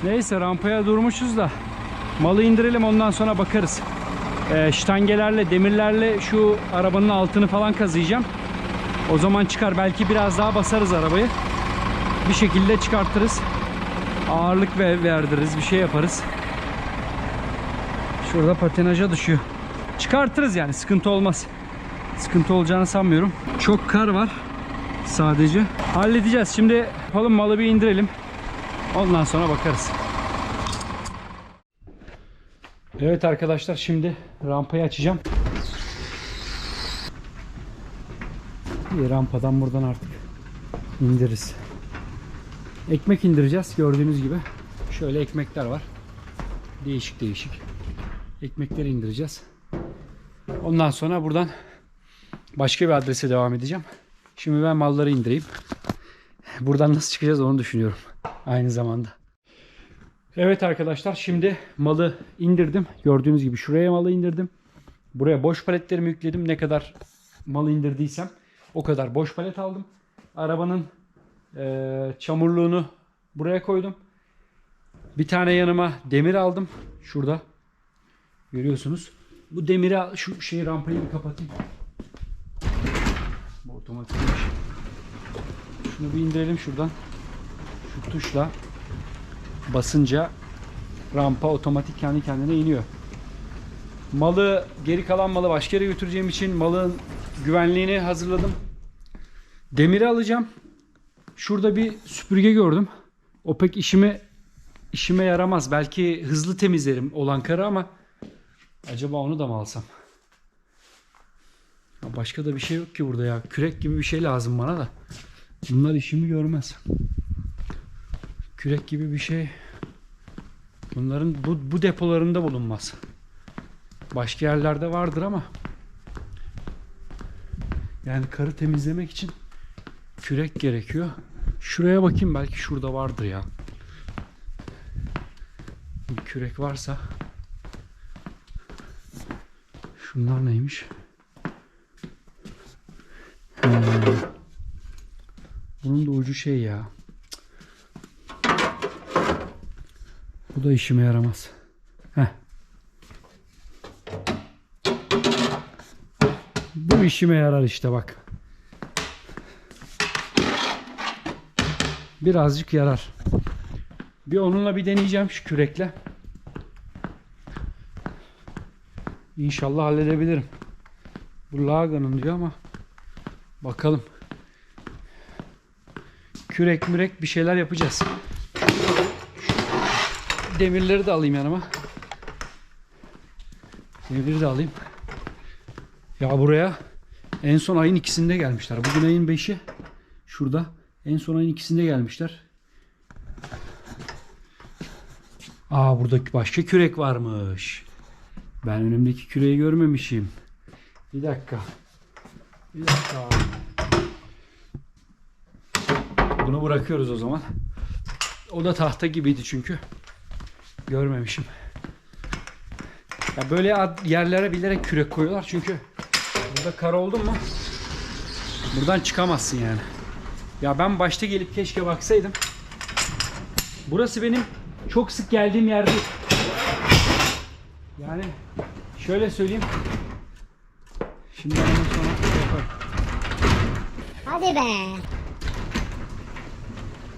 Neyse, rampaya durmuşuz da malı indirelim, ondan sonra bakarız. Ştangelerle, demirlerle şu arabanın altını falan kazıyacağım. O zaman çıkar. Belki biraz daha basarız arabayı. Bir şekilde çıkartırız. Ağırlık verdiririz. Bir şey yaparız. Şurada patinaja düşüyor. Çıkartırız yani. Sıkıntı olmaz. Sıkıntı olacağını sanmıyorum. Çok kar var sadece. Halledeceğiz. Şimdi yapalım, malı bir indirelim. Ondan sonra bakarız. Evet arkadaşlar, şimdi rampayı açacağım. Bir rampadan buradan artık indiririz. Ekmek indireceğiz gördüğünüz gibi. Şöyle ekmekler var. Değişik değişik. Ekmekleri indireceğiz. Ondan sonra buradan başka bir adrese devam edeceğim. Şimdi ben malları indireyim. Buradan nasıl çıkacağız onu düşünüyorum aynı zamanda. Evet arkadaşlar, şimdi malı indirdim. Gördüğünüz gibi şuraya malı indirdim. Buraya boş paletlerimi yükledim. Ne kadar malı indirdiysem o kadar boş palet aldım. Arabanın çamurluğunu buraya koydum. Bir tane yanıma demir aldım. Şurada görüyorsunuz. Bu demiri, şu şeyi, rampayı bir kapatayım. Bu otomatikmiş. Şunu bir indirelim şuradan. Şu tuşla basınca rampa otomatik kendi kendine iniyor. Malı, geri kalan malı başka yere götüreceğim için malın güvenliğini hazırladım. Demiri alacağım. Şurada bir süpürge gördüm. O pek işime yaramaz. Belki hızlı temizlerim olan karı ama acaba onu da mı alsam? Ya başka da bir şey yok ki burada ya. Kürek gibi bir şey lazım bana da. Bunlar işimi görmez. Kürek gibi bir şey bunların bu depolarında bulunmaz. Başka yerlerde vardır ama yani karı temizlemek için kürek gerekiyor. Şuraya bakayım, belki şurada vardır ya. Bir kürek varsa. Şunlar neymiş? Bunun da ucu şey ya. Bu da işime yaramaz. Heh. Bu işime yarar işte bak. Birazcık yarar. Bir onunla bir deneyeceğim, şu kürekle. İnşallah halledebilirim. Bu Laga'nın diyor ama bakalım. Kürek mürek bir şeyler yapacağız. Demirleri de alayım yanıma. Demirleri de alayım. Ya buraya en son ayın 2'sinde gelmişler. Bugün ayın 5'i. Şurada. En son ayın 2'sinde gelmişler. Aa, burada başka kürek varmış. Ben önümdeki küreği görmemişim. Bir dakika. Bir dakika. Bunu bırakıyoruz o zaman. O da tahta gibiydi çünkü. Görmemişim. Ya böyle yerlere bilerek kürek koyuyorlar çünkü burada kar oldun mu buradan çıkamazsın yani. Ya ben başta gelip keşke baksaydım. Burası benim çok sık geldiğim yer değil. Yani şöyle söyleyeyim. Şimdi ondan sonra yaparım. Hadi be.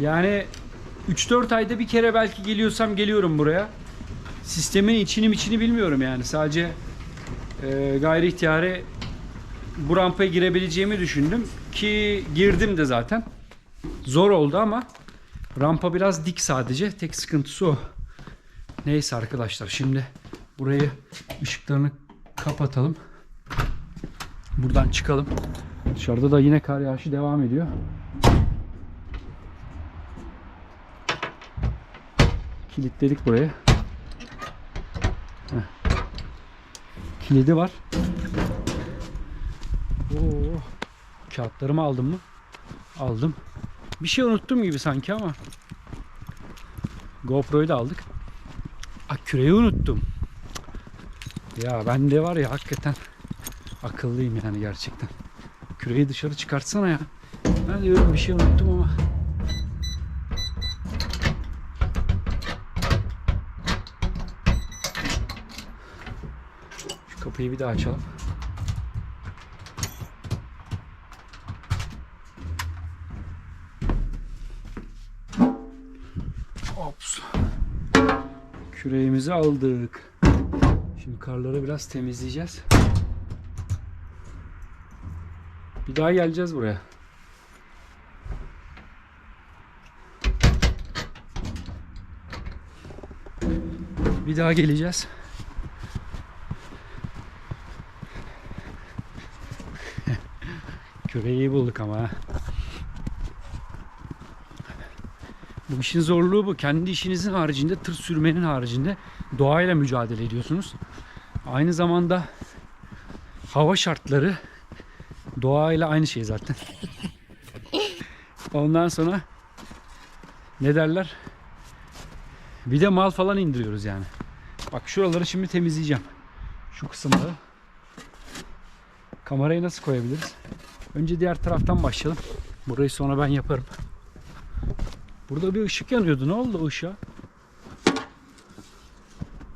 Yani 3-4 ayda bir kere belki geliyorsam geliyorum buraya. Sistemin içini bilmiyorum yani. Sadece gayri ihtiyari bu rampaya girebileceğimi düşündüm. Ki girdim de zaten. Zor oldu ama rampa biraz dik sadece. Tek sıkıntısı o. Neyse arkadaşlar, şimdi burayı, ışıklarını kapatalım. Buradan çıkalım. Dışarıda da yine kar yağışı devam ediyor. Kilitledik burayı. Heh. Kilidi var. Oo. Kağıtlarımı aldım mı? Aldım. Bir şey unuttum gibi sanki ama. GoPro'yu da aldık. Küreği unuttum. Ya ben de var ya, hakikaten akıllıyım yani gerçekten. Küreği dışarı çıkartsana ya. Ben diyorum bir şey unuttum ama. Kapıyı bir daha açalım. Ops. Küreğimizi aldık. Şimdi karları biraz temizleyeceğiz. Bir daha geleceğiz buraya. Bir daha geleceğiz. Küreği bulduk ama ha. Bu işin zorluğu bu. Kendi işinizin haricinde, tır sürmenin haricinde doğayla mücadele ediyorsunuz. Aynı zamanda hava şartları doğayla aynı şey zaten. Ondan sonra ne derler? Bir de mal falan indiriyoruz yani. Bak şuraları şimdi temizleyeceğim. Şu kısımları. Kamerayı nasıl koyabiliriz? Önce diğer taraftan başlayalım. Burayı sonra ben yaparım. Burada bir ışık yanıyordu. Ne oldu o ışığa?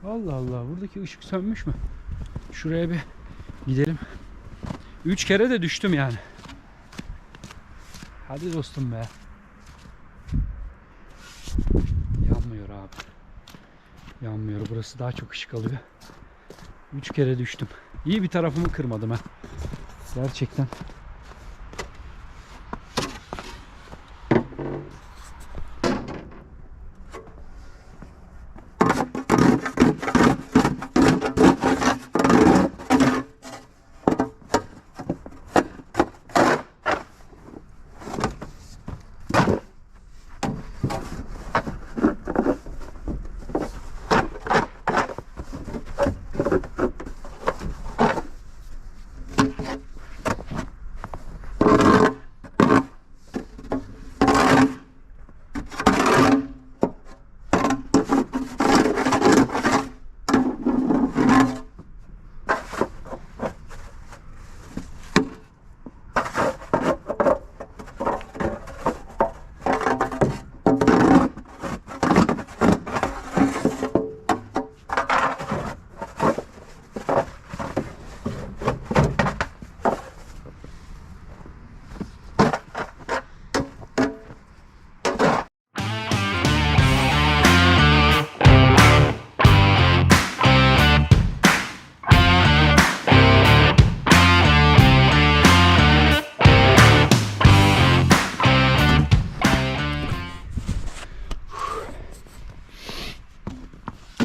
Allah Allah. Buradaki ışık sönmüş mü? Şuraya bir gidelim. 3 kere de düştüm yani. Hadi dostum be. Yanmıyor abi. Yanmıyor. Burası daha çok ışık alıyor. 3 kere düştüm. İyi bir tarafımı kırmadım ha. Gerçekten.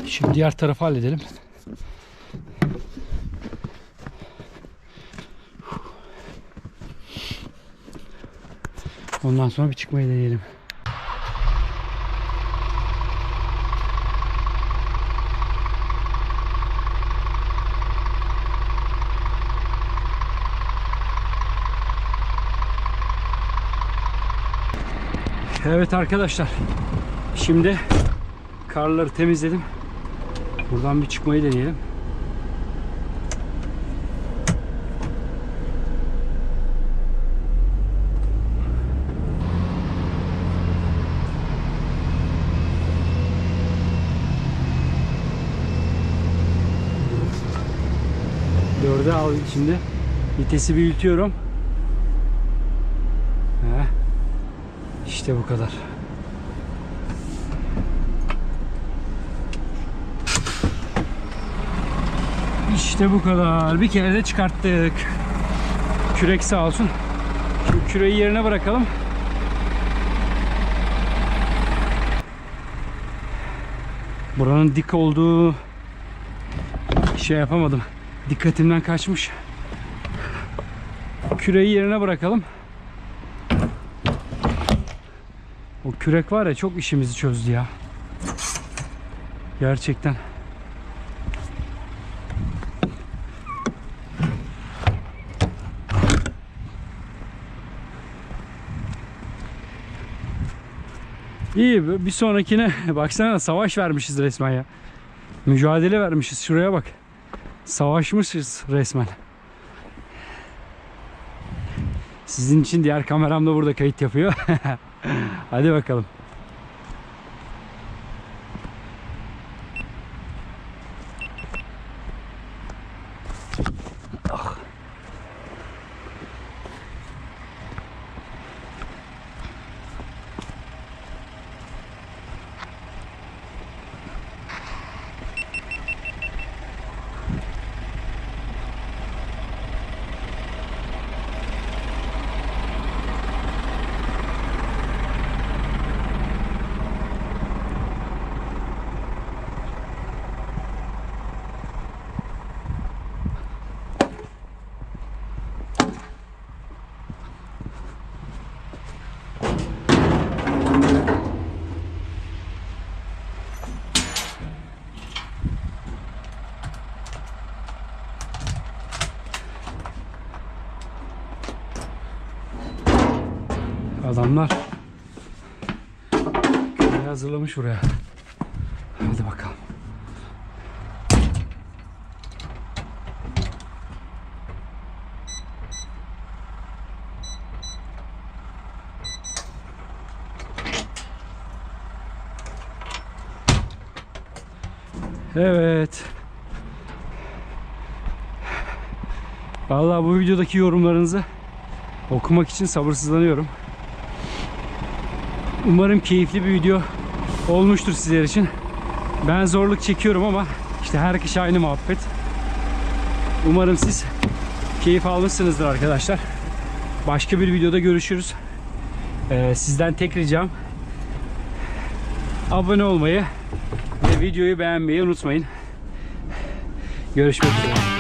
Şimdi diğer tarafı halledelim. Ondan sonra bir çıkmayı deneyelim. Evet arkadaşlar. Şimdi karları temizledim. Buradan bir çıkmayı deneyelim. Dörde al şimdi. Vitesi büyütüyorum. İşte bu kadar. İşte bu kadar. Bir kere de çıkarttık. Kürek sağ olsun. Şimdi küreği yerine bırakalım. Buranın dik olduğu şey yapamadım. Dikkatimden kaçmış. Küreği yerine bırakalım. O kürek var ya, çok işimizi çözdü ya. Gerçekten. İyi, bir sonrakine baksana, savaş vermişiz resmen ya. Mücadele vermişiz, şuraya bak. Savaşmışız resmen. Sizin için diğer kameram da burada kayıt yapıyor. Hadi bakalım. Adamlar köleyi hazırlamış buraya. Hadi bakalım. Evet. Vallahi bu videodaki yorumlarınızı okumak için sabırsızlanıyorum. Umarım keyifli bir video olmuştur sizler için. Ben zorluk çekiyorum ama işte her kış aynı muhabbet. Umarım siz keyif almışsınızdır arkadaşlar. Başka bir videoda görüşürüz. Sizden tek ricam abone olmayı ve videoyu beğenmeyi unutmayın. Görüşmek üzere.